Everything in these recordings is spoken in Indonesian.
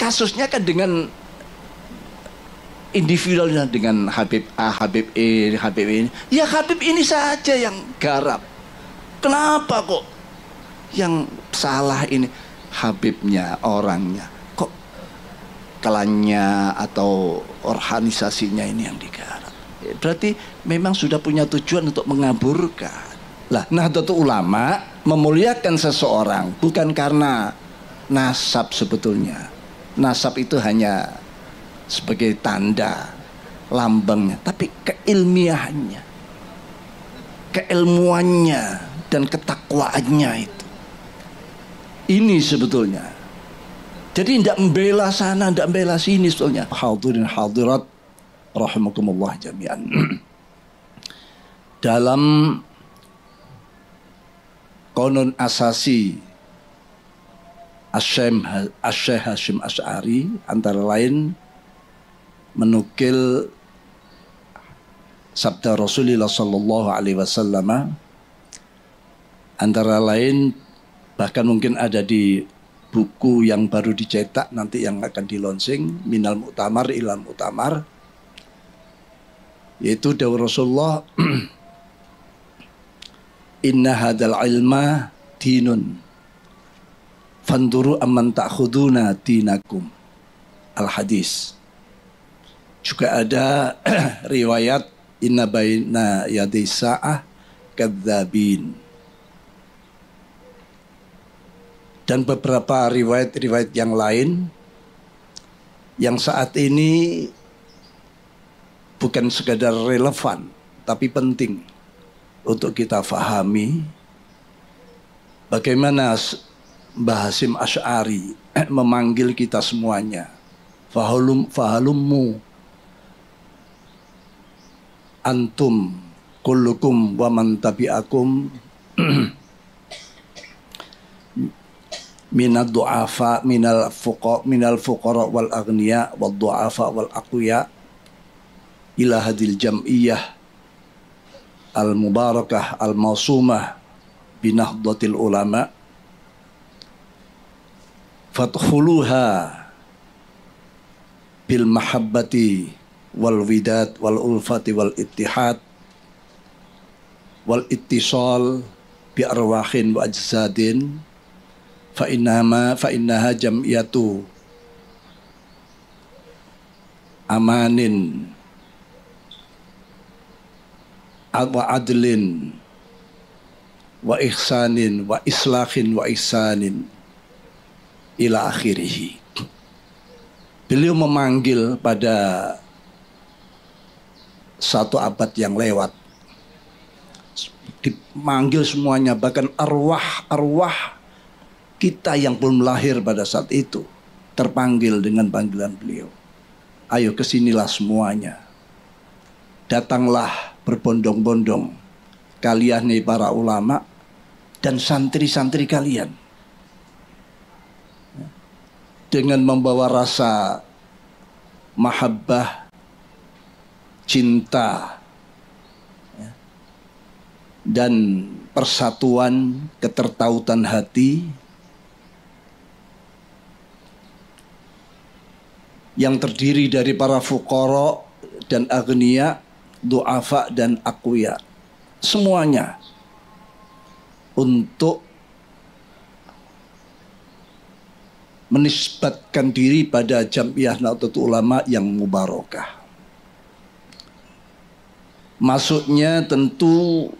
kasusnya kan dengan individualnya, dengan Habib A, Habib E, Habib ini. Ya Habib ini saja yang garap. Kenapa kok yang salah ini Habibnya, orangnya? Kok klannya atau organisasinya ini yang digarap? Berarti memang sudah punya tujuan untuk mengaburkan. Lah, Nahdlatul Ulama memuliakan seseorang bukan karena nasab sebetulnya. Nasab itu hanya sebagai tanda lambangnya, tapi keilmiahannya, keilmuannya dan ketakwaannya ini sebetulnya. Jadi tidak membela sana, tidak membela sini sebetulnya. Hadirin hadirat rahimakumullah jami'an. Dalam konon asasi Asy-Syaikh Hasyim Asy'ari antara lain menukil sabda Rasulullah sallallahu alaihi wasallam, antara lain bahkan mungkin ada di buku yang baru dicetak nanti yang akan dilonsing, Minal Mu'tamar ilal Mu'tamar, yaitu dawuh Rasulullah inna hadzal ilma dinun fanduru amman ta'khuduna dinakum. Al hadis. Juga ada riwayat inna baina yaday sa'ah kadzabin. Dan beberapa riwayat-riwayat yang lain yang saat ini bukan sekadar relevan tapi penting untuk kita fahami bagaimana Mbah Hasyim Asy'ari memanggil kita semuanya. Fahalummu antum kullukum wa man tabi'akum minad du'afa minal fuqara wal aghniya wad du'afa wal aqwiya ila hadil jam'iyah al mubarakah al mausumah binahdlatil ulama fadkhuluha bil mahabbati wal widad wal ulfati wal ittihad wal ittisal bi arwahin wa ajsadin fa innaha jam'iyatu amanin wa adlin wa ihsanin wa islahin wa ihsanin ila akhirih. Beliau memanggil pada satu abad yang lewat, dimanggil semuanya, bahkan arwah kita yang belum lahir pada saat itu terpanggil dengan panggilan beliau. Ayo kesinilah semuanya, datanglah berbondong-bondong kalian nih para ulama dan santri-santri kalian, dengan membawa rasa mahabbah, cinta, dan persatuan, ketertautan hati yang terdiri dari para fuqara dan aghnia, du'afa dan aqwiya, semuanya untuk menisbatkan diri pada Jam'iyah Nahdlatul Ulama yang mubarakah. Maksudnya tentu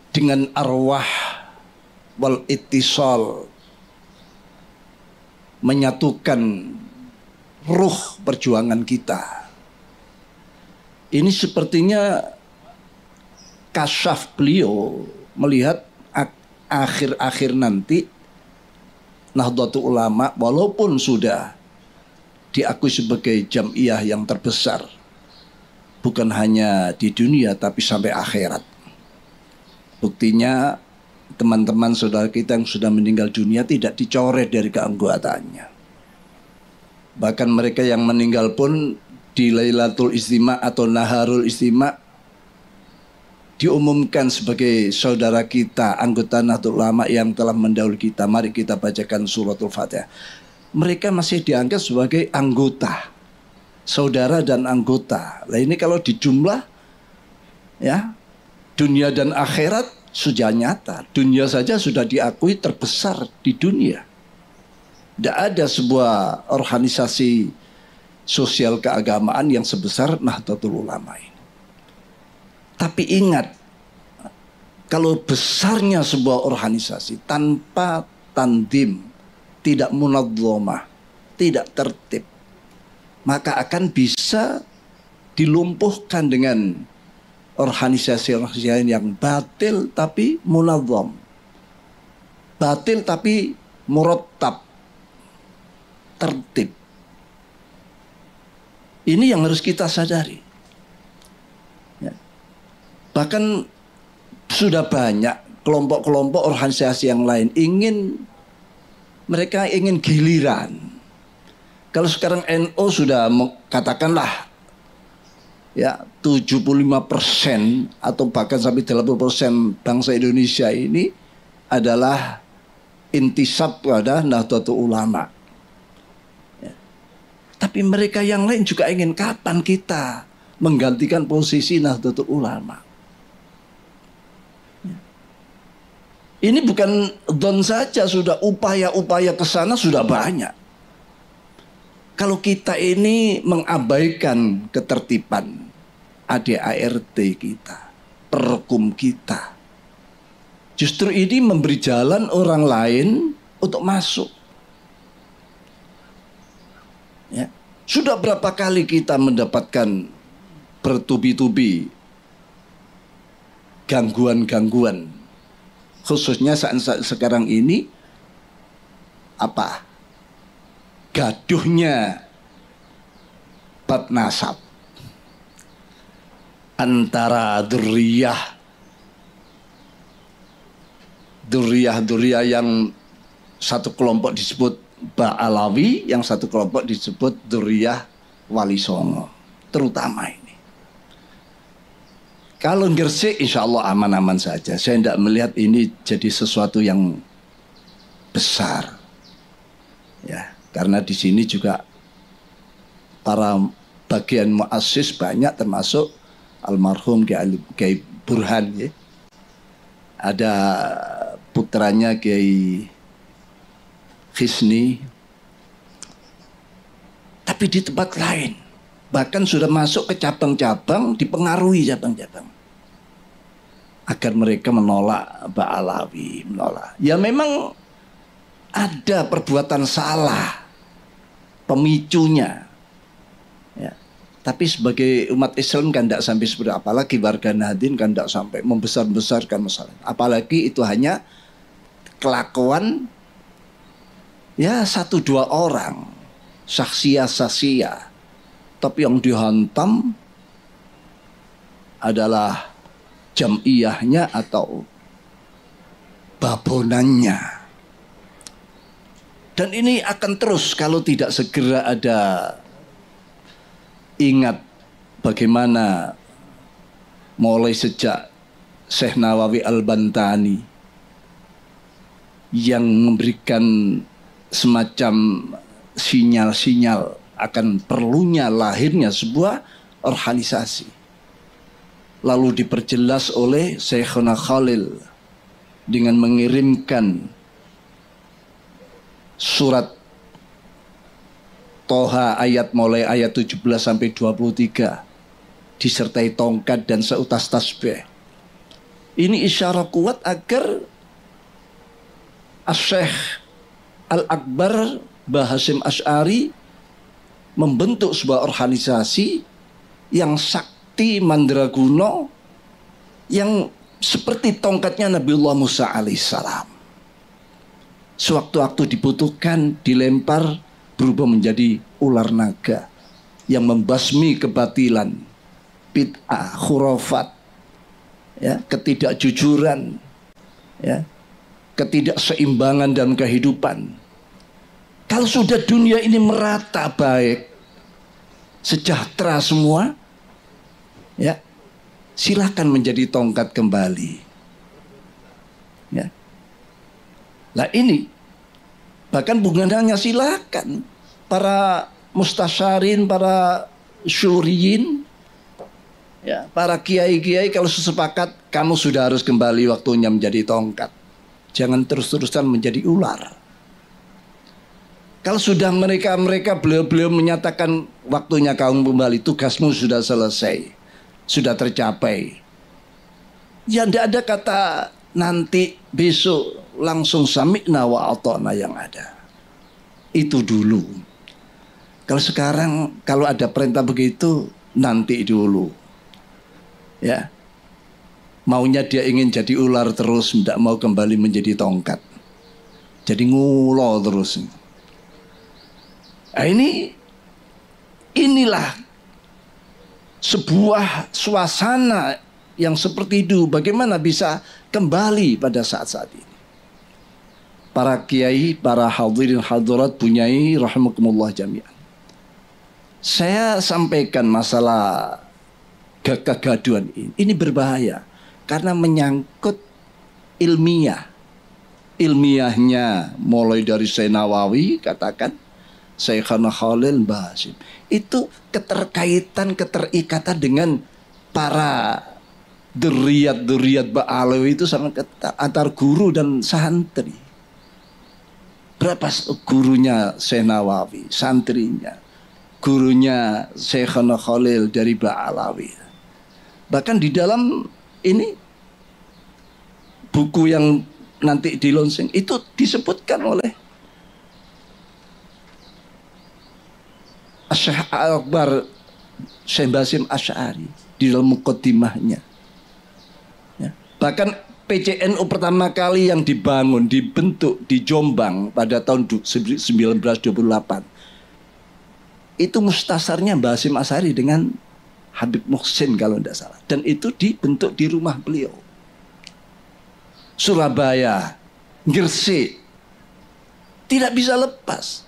dengan arwah wal ittisal, menyatukan ruh perjuangan kita. Ini sepertinya kasyaf beliau melihat akhir-akhir nanti Nahdlatul Ulama walaupun sudah diakui sebagai jam'iyah yang terbesar bukan hanya di dunia tapi sampai akhirat. Buktinya teman-teman saudara kita yang sudah meninggal dunia tidak dicoret dari keanggotaannya. Bahkan mereka yang meninggal pun di Lailatul Istima atau Naharul Istima diumumkan sebagai saudara kita, anggota Nahdlatul Ulama yang telah mendahului kita. Mari kita bacakan suratul Fatihah. Mereka masih dianggap sebagai anggota, saudara dan anggota. Nah ini kalau dijumlah, ya, dunia dan akhirat sudah nyata. Dunia saja sudah diakui terbesar di dunia. Tidak ada sebuah organisasi sosial keagamaan yang sebesar Nahdlatul Ulama ini. Tapi ingat, kalau besarnya sebuah organisasi tanpa tandim, tidak munadzamah, tidak tertib, maka akan bisa dilumpuhkan dengan organisasi-organisasi yang batil tapi munadzam, batil tapi murattab, tertib. Ini yang harus kita sadari. Ya. Bahkan sudah banyak kelompok-kelompok organisasi yang lain mereka ingin giliran. Kalau sekarang NU sudah katakanlah ya 75% atau bahkan sampai 80% bangsa Indonesia ini adalah intisab pada Nahdlatul Ulama. Ya. Tapi mereka yang lain juga ingin kapan kita menggantikan posisi Nahdlatul Ulama. Ini bukan don saja, sudah upaya-upaya ke sana sudah banyak. Kalau kita ini mengabaikan ketertiban ADART kita, perkum kita, justru ini memberi jalan orang lain untuk masuk. Ya. Sudah berapa kali kita mendapatkan bertubi-tubi gangguan-gangguan, khususnya saat sekarang ini gaduhnya bab nasab antara dzurriyyah yang satu kelompok disebut Ba'alawi, yang satu kelompok disebut dzurriyyah Wali Songo, terutama ini. Kalau Gresik insya Allah aman-aman saja. Saya tidak melihat ini jadi sesuatu yang besar. Ya, karena di sini juga para bagian muassis banyak, termasuk almarhum Kiai Burhan. Ya. Ada putranya Kiai Khisni. Tapi di tempat lain. Bahkan sudah masuk ke cabang-cabang, dipengaruhi cabang-cabang. Agar mereka menolak Ba'alawi, menolak. Ya memang ada perbuatan salah, pemicunya. Ya. Tapi sebagai umat Islam kan tidak sampai seperti, apalagi warga Nahdien kan tidak sampai membesar-besarkan masalah. Apalagi itu hanya kelakuan ya 1-2 orang, saksiyah. Tapi yang dihantam adalah jam'iyahnya atau babonannya. Dan ini akan terus kalau tidak segera ada, ingat bagaimana mulai sejak Syekh Nawawi Al-Bantani yang memberikan semacam sinyal-sinyal akan perlunya lahirnya sebuah organisasi. Lalu diperjelas oleh Syekhuna Khalil dengan mengirimkan surat Toha mulai ayat 17 sampai 23 disertai tongkat dan seutas tasbih. Ini isyarat kuat agar Asy-Syaikh Al-Akbar Mbah Hasyim Asy'ari membentuk sebuah organisasi yang sakti mandraguna, yang seperti tongkatnya Nabiullah Musa alaihissalam. Sewaktu-waktu dibutuhkan dilempar berubah menjadi ular naga yang membasmi kebatilan, bid'ah, khurafat, ya, ketidakjujuran, ya, ketidakseimbangan dalam kehidupan. Kalau sudah dunia ini merata baik, sejahtera semua, ya, Silahkan menjadi tongkat kembali. Ya. Nah ini, bahkan bukan hanya silakan, para mustasyarin, para syuriyin, ya, para kiai-kiai kalau sepakat kamu sudah harus kembali waktunya menjadi tongkat. Jangan terus-terusan menjadi ular. Kalau sudah beliau-beliau menyatakan waktunya kamu kembali, tugasmu sudah selesai, sudah tercapai. Ya tidak ada kata nanti besok langsung sami'na wa ata'na yang ada. Itu dulu. Kalau sekarang kalau ada perintah begitu nanti dulu. Ya. Maunya dia ingin jadi ular terus, tidak mau kembali menjadi tongkat. Jadi ngulo terus. Nah inilah sebuah suasana yang seperti itu. Bagaimana bisa kembali pada saat-saat ini? Para kiai, para hadirin hadirat punyai rahimakumullah jami'an. Saya sampaikan masalah kegaduhan ini. Ini berbahaya karena menyangkut ilmiah. Ilmiahnya mulai dari Syekh Nawawi katakan, Syekhana Khalil Basim. Itu keterikatan dengan para deriyat Ba'alawi itu sangat ketat antar guru dan santri. Berapa gurunya Syekh Nawawi, santrinya, gurunya Syekhana Khalil dari Ba'alawi. Bahkan di dalam ini buku yang nanti di launching itu disebutkan oleh Syekh Akbar Syekh Basim Asy'ari di dalam muqaddimahnya. Ya. Bahkan PCNU pertama kali yang dibentuk di Jombang pada tahun 1928 itu mustasarnya Basim Asy'ari dengan Habib Muhsin kalau tidak salah, dan itu dibentuk di rumah beliau. Surabaya, Gresik, tidak bisa lepas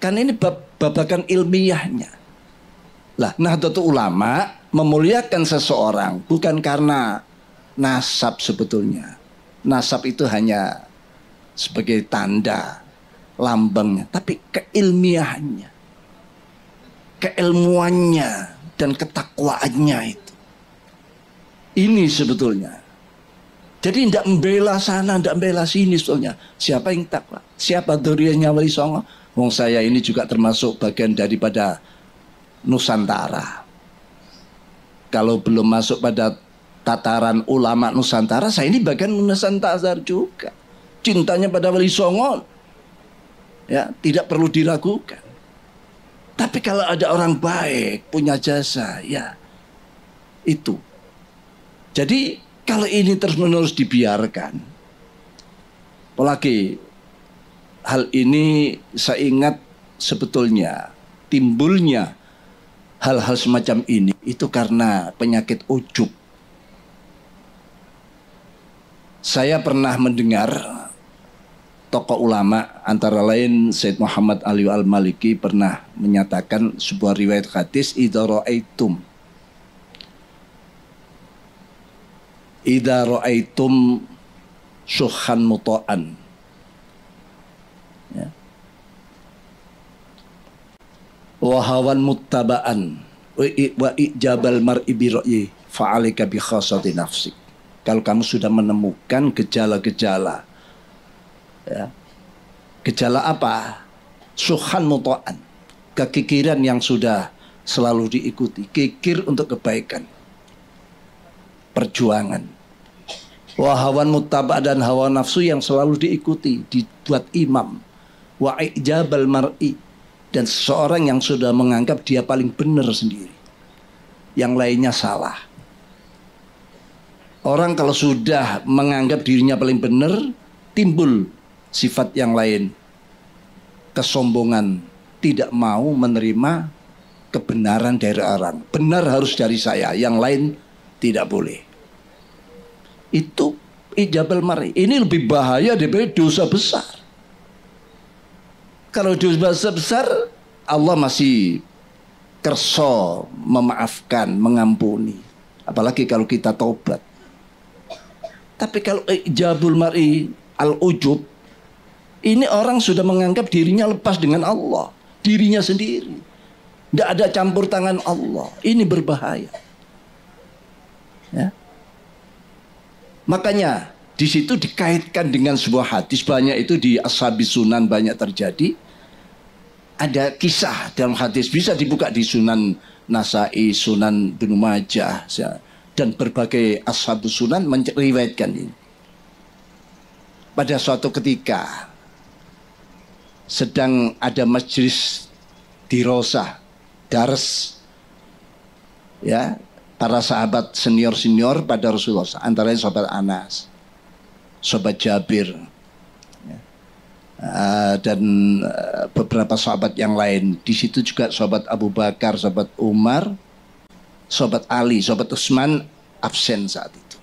karena ini babakan ilmiahnya. Lah, Nahdlatul Ulama memuliakan seseorang bukan karena nasab sebetulnya. Nasab itu hanya sebagai tanda lambangnya, tapi keilmiahannya, keilmuannya dan ketakwaannya itu. Ini sebetulnya. Jadi tidak membela sana, tidak membela sini sebetulnya. Siapa yang takwa? Siapa dzurriyyahnya Wali Songo? Wong saya ini juga termasuk bagian daripada Nusantara. Kalau belum masuk pada tataran ulama Nusantara, saya ini bagian Nusantara juga. Cintanya pada Wali Songo, ya tidak perlu diragukan. Tapi kalau ada orang baik punya jasa, ya itu. Jadi kalau ini terus-menerus dibiarkan, apalagi hal ini saya ingat sebetulnya timbulnya hal-hal semacam ini itu karena penyakit ujub. Saya pernah mendengar tokoh ulama antara lain Syed Muhammad Ali Al-Maliki pernah menyatakan sebuah riwayat hadis, idza ra'aitum syukhan muta'an, ya, wa hawan muttaba'an wa ijabal mar'i bi ra'yi fa'alika bi khassati nafsik. Kalau kamu sudah menemukan gejala-gejala, ya, gejala apa? Syukhan muta'an, kekikiran yang sudah selalu diikuti, kikir untuk kebaikan, perjuangan. Wahawan muttaba, dan hawa nafsu yang selalu diikuti, dibuat imam. Wa ijabal mar'i, dan seseorang yang sudah menganggap dia paling benar sendiri, yang lainnya salah. Orang kalau sudah menganggap dirinya paling benar, timbul sifat yang lain, kesombongan, tidak mau menerima kebenaran dari orang. Benar harus dari saya, yang lain tidak boleh. Itu ijabal mar'i. Ini lebih bahaya daripada dosa besar. Kalau dosa besar Allah masih kerso memaafkan, mengampuni. Apalagi kalau kita taubat. Tapi kalau ijabul mar'i al-ujub, ini orang sudah menganggap dirinya lepas dengan Allah, dirinya sendiri. Tidak ada campur tangan Allah. Ini berbahaya. Ya. Makanya di situ dikaitkan dengan sebuah hadis, banyak itu di Ashabis Sunan banyak terjadi. Ada kisah dalam hadis, bisa dibuka di Sunan Nasa'i, Sunan Ibnu Majah, dan berbagai Ashabus Sunan meriwayatkan ini. Pada suatu ketika sedang ada majelis dirosah, dars, ya, para sahabat senior-senior pada Rasulullah, antara lain sahabat Anas, sahabat Jabir, ya, dan beberapa sahabat yang lain. Di situ juga sahabat Abu Bakar, sahabat Umar, sahabat Ali, sahabat Utsman absen saat itu.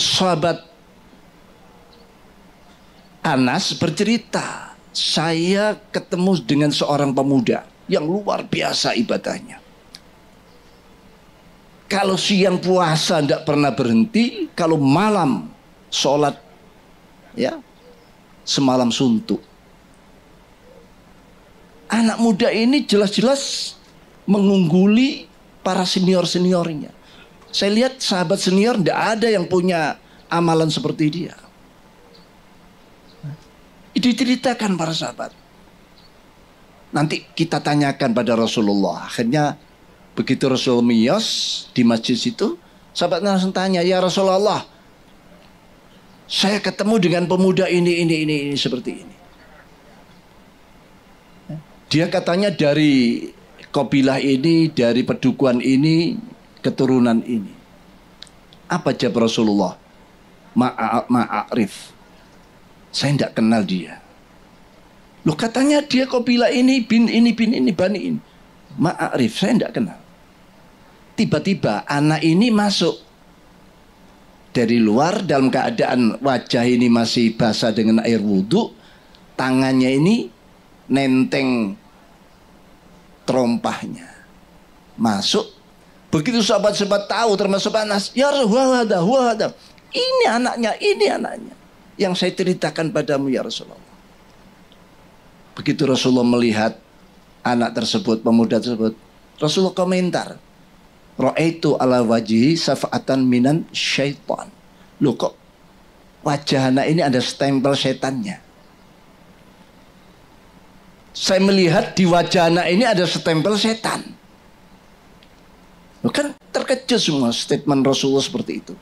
Sahabat Anas bercerita, saya ketemu dengan seorang pemuda yang luar biasa ibadahnya. Kalau siang puasa tidak pernah berhenti, kalau malam sholat, ya, semalam suntuk. Anak muda ini jelas-jelas mengungguli para senior-seniornya. Saya lihat sahabat senior tidak ada yang punya amalan seperti dia. Diceritakan para sahabat. Nanti kita tanyakan pada Rasulullah. Akhirnya begitu Rasul miyos di masjid itu, sahabat langsung tanya, ya Rasulullah, saya ketemu dengan pemuda ini seperti ini. Dia katanya dari kabilah ini, dari pedukuhan ini, keturunan ini. Apa jawab Rasulullah? Ma'arif. Saya tidak kenal dia. Loh, katanya dia kabilah ini, bin ini, bani ini. Ma'arif, saya tidak kenal. Tiba-tiba anak ini masuk dari luar dalam keadaan wajah ini masih basah dengan air wudhu. Tangannya ini nenteng terompahnya. Masuk. Begitu sahabat-sahabat tahu, termasuk Anas, ya Rasulullah, ini anaknya. Yang saya ceritakan padamu ya Rasulullah. Begitu Rasulullah melihat anak tersebut, pemuda tersebut, Rasulullah komentar, ra'aitu ala wajhi safa'atan minan syaitan. Loh, kok wajah anak ini ada stempel setannya? Saya melihat di wajah anak ini ada stempel setan. Loh, kan terkejut semua statement Rasulullah seperti itu.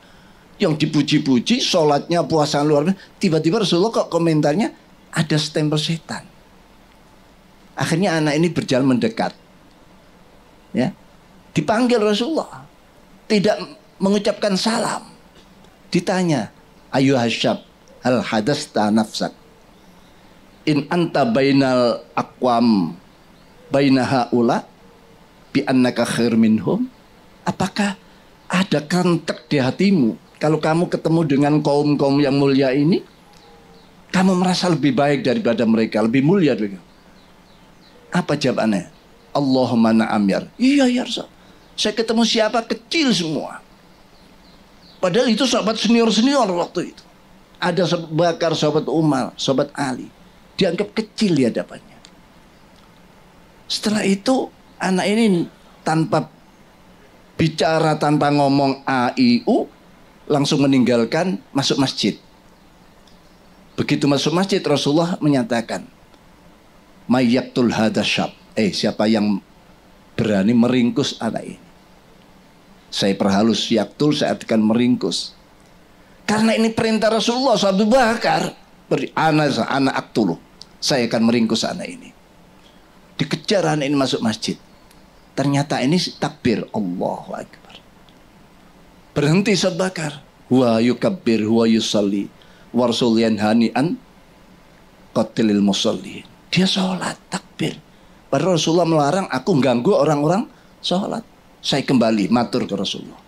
Yang dipuji-puji, sholatnya, puasa luar biasa. Tiba-tiba Rasulullah kok komentarnya ada stempel setan. Akhirnya anak ini berjalan mendekat. Ya. Dipanggil Rasulullah. Tidak mengucapkan salam. Ditanya, ayu hasyab, hal hadasta nafsak. In anta bainal aqwam bainaha ula bi annaka khair minhum. Apakah ada kentek di hatimu? Kalau kamu ketemu dengan kaum-kaum yang mulia ini, kamu merasa lebih baik daripada mereka, lebih mulia juga. Apa jawabannya? Allahumma na'am ya. Iya ya Rasul. Saya ketemu siapa kecil semua. Padahal itu sahabat senior-senior waktu itu. Ada sahabat Bakar, sahabat Umar, sahabat Ali. Dianggap kecil di hadapannya. Setelah itu anak ini tanpa bicara, tanpa ngomong A, I, U, langsung meninggalkan, masuk masjid. Begitu masuk masjid, Rasulullah menyatakan, mayyaktul hadasyab. Siapa yang berani meringkus anak ini? Saya perhalus, yaktul, saya artikan meringkus. Karena ini perintah Rasulullah, Abu Bakar, anak aktulu, saya akan meringkus anak ini. Dikejar anak ini masuk masjid. Ternyata ini takbir, Allahu Akbar. Berhenti Abu Bakar. Huwa yukabbir, huwa yusalli. Warsul yanhani an qatilil musalli. Dia sholat, takbir. Padahal Rasulullah melarang, aku ganggu orang-orang sholat. Saya kembali matur ke Rasulullah.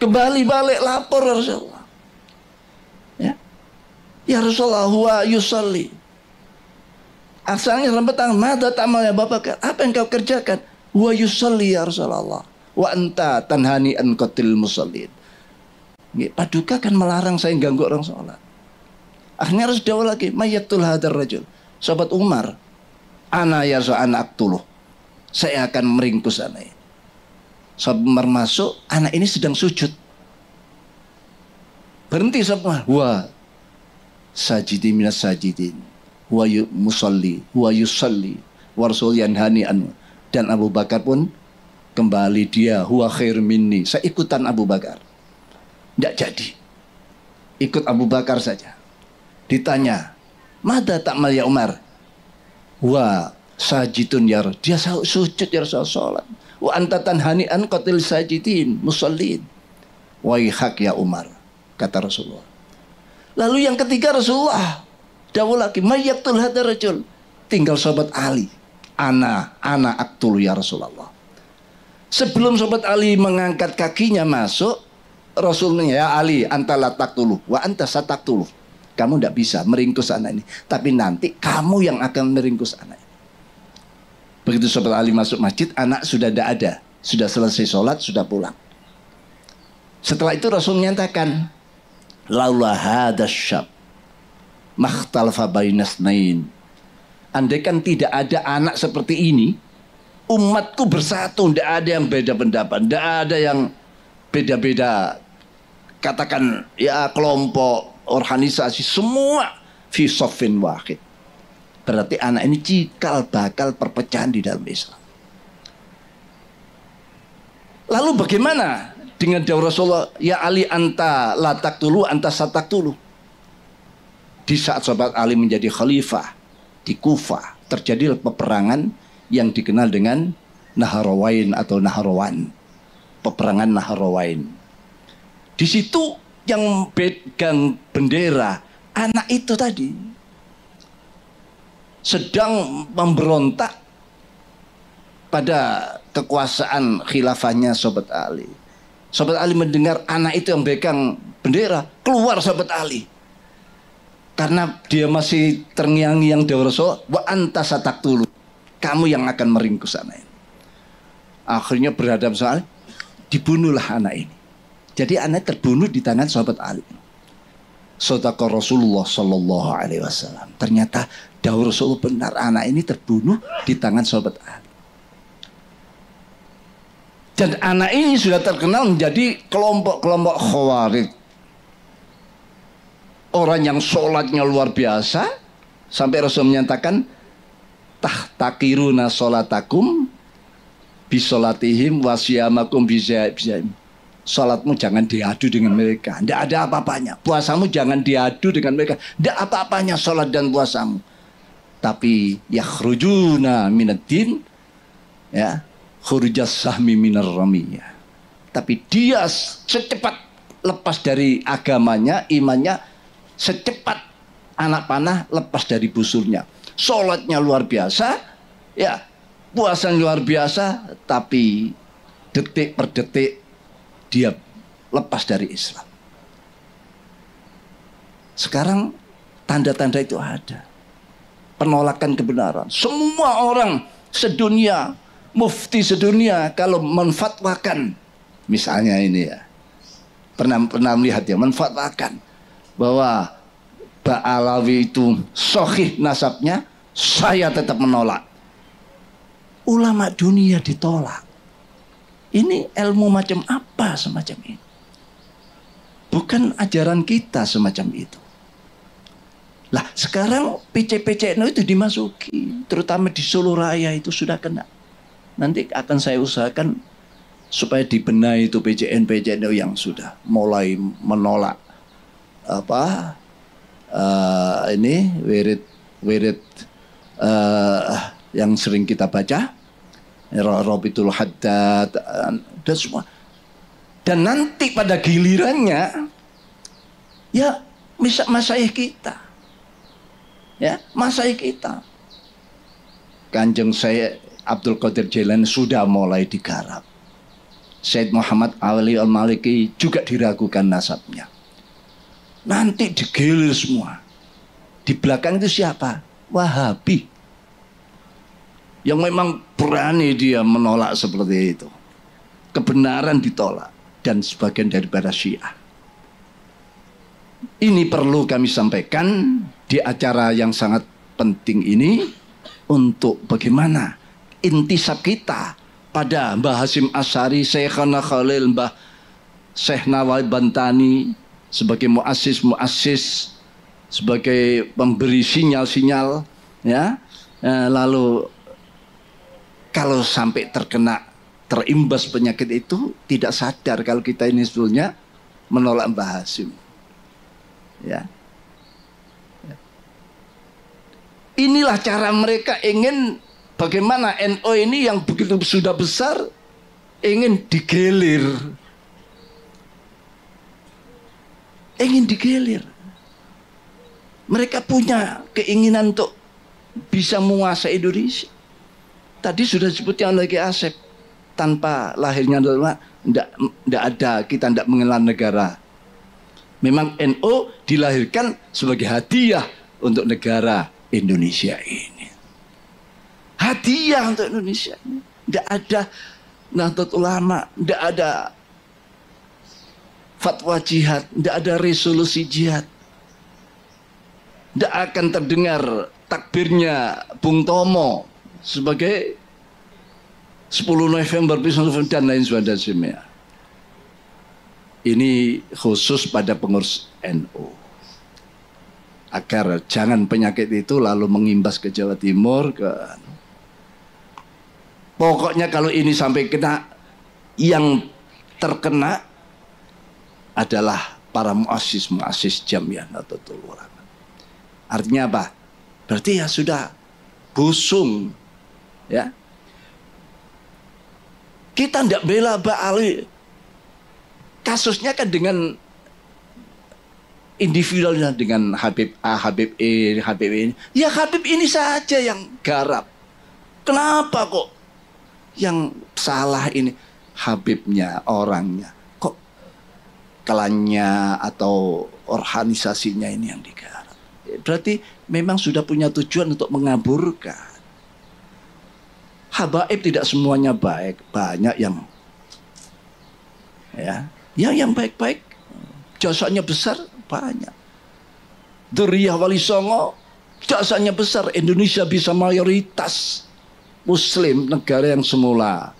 Kembali balik lapor Rasulullah. Ya Rasulullah, huwa yusalli. Asalnya dalam petang, mada tamal ya Bapak, apa yang kau kerjakan? wa yusalli ya Rasulullah wa anta tanhani an qatil musallin. Paduka kan melarang saya ganggu orang sholat. Akhirnya harus jawab lagi, mayyatul hadar rajul. Sahabat Umar, ana ya anak tuluh, saya akan meringkus anak ini. Sahabat Umar masuk, anak ini sedang sujud. Berhenti sahabat Umar, wa sajidi minas sajidin, wa musalli, wa yusalli, wa rasul yanhani anhu. Dan Abu Bakar pun kembali dia, huwa khair minni. Saya ikutan Abu Bakar. Tidak jadi, ikut Abu Bakar saja. Ditanya, mada ta'mal ya Umar? Wa sajidun ya Rasul. Dia sujud ya Rasul sholat. Wa anta tanhani an qatil sajidin musallin. Waihak ya Umar, kata Rasulullah. Lalu yang ketiga Rasulullah dawuh lagi, mayyatul hadar rajul. Tinggal sahabat Ali. Ana aktul ya Rasulullah. Sebelum sahabat Ali mengangkat kakinya masuk, Rasulnya, ya Ali, anta la taqtulu wa anta sataqtulu. Kamu tidak bisa meringkus anak ini, tapi nanti kamu yang akan meringkus anak ini. Begitu sahabat Ali masuk masjid, anak sudah tidak ada, sudah selesai sholat, sudah pulang. Setelah itu Rasul menyatakan, laula hadas syab makhtalafa bainas nain. Andaikan tidak ada anak seperti ini, umatku bersatu, tidak ada yang beda pendapat, tidak ada yang beda-beda, katakan ya kelompok, organisasi, semua fi soffin wahid. Berarti anak ini cikal bakal perpecahan di dalam Islam. Lalu bagaimana dengan dawuh Rasulullah, ya Ali anta la taqtulu anta sataqtulu? Di saat sahabat Ali menjadi khalifah di Kufah, terjadi peperangan yang dikenal dengan Naharawain atau Naharawan. Peperangan Naharawain. Di situ yang pegang bendera anak itu tadi sedang memberontak pada kekuasaan khilafahnya sahabat Ali. Sahabat Ali mendengar anak itu yang pegang bendera, keluar sahabat Ali. Karena dia masih terngiang-ngiang dawuh Rasul, wa anta sataqtulu. Kamu yang akan meringkus anak ini. Akhirnya berhadap soal, dibunuhlah anak ini. Jadi anak terbunuh di tangan sahabat Ali. Shadaqa Rasulullah sallallahu alaihi wasallam. Ternyata dawuh Rasul benar, anak ini terbunuh di tangan sahabat Ali. Dan anak ini sudah terkenal menjadi kelompok-kelompok Khawarij. Orang yang sholatnya luar biasa, sampai Rasul menyatakan, tahtakiruna sholatakum bisolatihim wasyamakum bisya'im. Salatmu jangan diadu dengan mereka, tidak ada apa-apanya. Puasamu jangan diadu dengan mereka, tidak apa-apanya salat dan puasamu. Tapi yakhrujuna minaddin, ya, khurujas sahmi minar ramiyah. Tapi dia secepat lepas dari agamanya, imannya, secepat anak panah lepas dari busurnya. Salatnya luar biasa, ya, puasanya luar biasa, tapi detik per detik dia lepas dari Islam. Sekarang tanda-tanda itu ada. Penolakan kebenaran. Semua orang sedunia, mufti sedunia kalau menfatwakan, misalnya ini ya, pernah melihat ya, menfatwakan bahwa Ba'alawi itu sahih nasabnya, saya tetap menolak. Ulama dunia ditolak. Ini ilmu macam apa semacam ini? Bukan ajaran kita semacam itu. Lah sekarang PC-PC itu dimasuki, terutama di Solo Raya itu sudah kena. Nanti akan saya usahakan supaya dibenahi itu PCN yang sudah mulai menolak apa ini wirid yang sering kita baca. Rabitul Haddad dan semua. Dan nanti pada gilirannya ya masyayikh kita. Ya, masyayikh kita. Kanjeng saya Abdul Qadir Jailani sudah mulai digarap. Said Muhammad Ali Al-Maliki juga diragukan nasabnya. Nanti digilir semua. Di belakang itu siapa? Wahabi. yang memang berani dia menolak seperti itu. Kebenaran ditolak dan sebagian daripada Syiah. Ini perlu kami sampaikan di acara yang sangat penting ini untuk bagaimana intisab kita pada Mbah Hasyim Asy'ari, Syekhana Khalil, Mbah Syekh Nawai Bantani sebagai muassis, sebagai pemberi sinyal-sinyal, ya. Lalu kalau sampai terimbas penyakit itu, tidak sadar kalau kita ini sebetulnya menolak Mbah Hasyim. Ya. Inilah cara mereka ingin bagaimana NU ini yang begitu sudah besar ingin digelir. Ingin digelir. Mereka punya keinginan untuk bisa menguasai Indonesia. Tadi sudah disebutkan lagi Asep, tanpa lahirnya tidak ada, kita tidak mengenal negara. Memang NU dilahirkan sebagai hadiah untuk negara Indonesia ini. Hadiah untuk Indonesia ini. Tidak ada Nahdlatul Ulama, tidak ada fatwa jihad, tidak ada resolusi jihad. Tidak akan terdengar takbirnya Bung Tomo sebagai 10 November dan lain sebagainya. Ini khusus pada pengurus NU. Agar jangan penyakit itu lalu mengimbas ke Jawa Timur. Pokoknya kalau ini sampai kena, yang terkena adalah para muassis Jam'iyah Nahdlatul Ulama. Artinya apa? Berarti ya sudah busung, ya. Kita tidak bela Ba'ali. Kasusnya kan dengan individualnya, dengan Habib A, Habib E, Habib ini. Ya Habib ini saja yang garap. Kenapa kok yang salah ini Habibnya, orangnya? Kok klannya atau organisasinya ini yang digarap? Berarti memang sudah punya tujuan untuk mengaburkan. Habaib tidak semuanya baik, banyak yang yang baik-baik, jasanya besar, banyak. Dzurriyyah Wali Songo jasanya besar. Indonesia bisa mayoritas Muslim, negara yang semula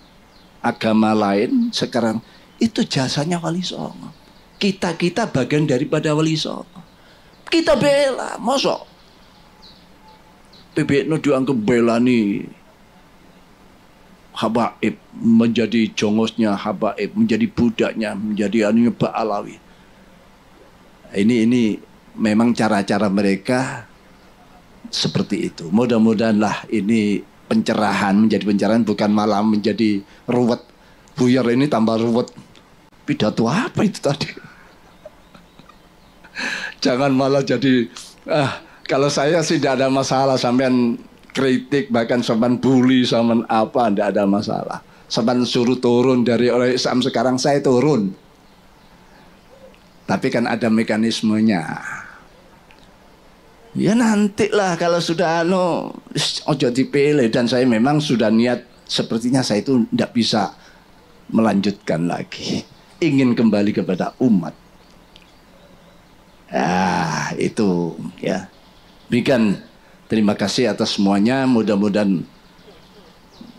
agama lain, sekarang itu jasanya Wali Songo. Kita bagian daripada Wali Songo. Kita bela, mosok PBNU dianggap bela nih Habaib, menjadi jongosnya Habaib, menjadi budaknya, menjadi anunya Ba'alawi. Ini memang cara-cara mereka seperti itu. Mudah-mudahanlah ini pencerahan, menjadi pencerahan, bukan malah menjadi ruwet. Buyar ini tambah ruwet. Pidato apa itu tadi? Jangan malah jadi kalau saya sih tidak ada masalah sampean kritik, bahkan sampean bully, sampean apa, tidak ada masalah. Sampean suruh turun dari orang Islam, sekarang saya turun. Tapi kan ada mekanismenya. Ya nantilah kalau sudah ojo dipilih. Dan saya memang sudah niat, sepertinya saya itu tidak bisa melanjutkan lagi. Ingin kembali kepada umat. Itu ya. Demikian. Terima kasih atas semuanya. Mudah-mudahan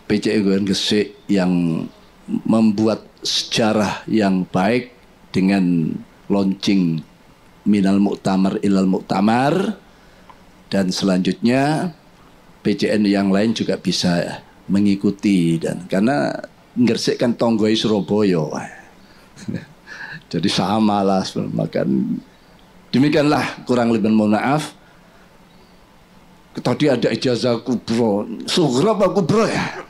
PCI Goyang Gresik yang membuat sejarah yang baik dengan launching Minal Mu'tamar Ilal Mu'tamar, dan selanjutnya PCN yang lain juga bisa mengikuti, dan karena Gresik kan tonggoi Surabaya jadi sama lah. Demikianlah, kurang lebih mohon maaf. Tadi ada ijazah kubro, sughra apa kubro ya?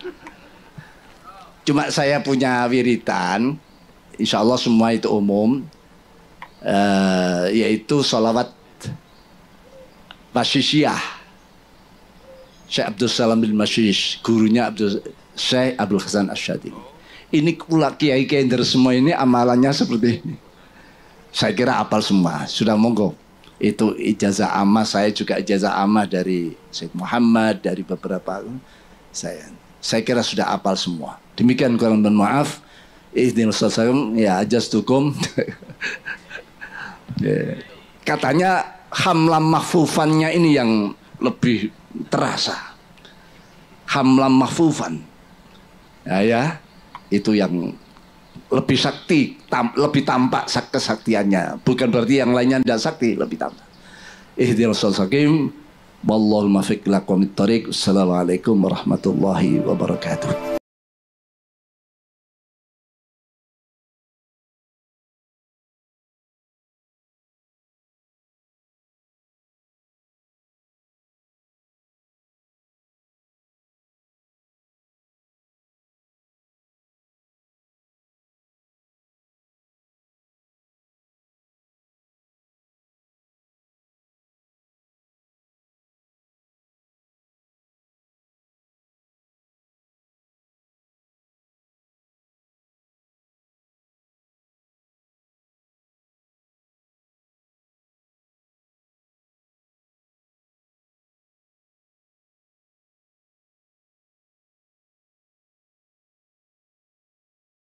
Cuma saya punya wiritan, insya Allah semua itu umum, yaitu sholawat Masyishiyah Syekh Abdul Salam bin Masyish, gurunya Syekh Abdul Hasan Asy'adili. Ini pula kiai-kiai dari semua ini amalannya seperti ini. Saya kira apal semua, sudah monggo. Itu ijazah ammah, saya juga ijazah ammah dari Syekh Muhammad, dari beberapa. Saya kira sudah hafal semua. Demikian kurang dan maaf. Ihdinash shiratal ya ajastukum. Katanya hamlam mahfufannya ini yang lebih terasa. Hamlam mahfufan. Ya, itu yang lebih sakti, lebih tampak kesaktiannya. Bukan berarti yang lainnya tidak sakti, lebih tampak. Ihdinash shiratal mustaqim. Wallahul muwaffiq ila aqwamit thoriq. Assalamualaikum warahmatullahi wabarakatuh.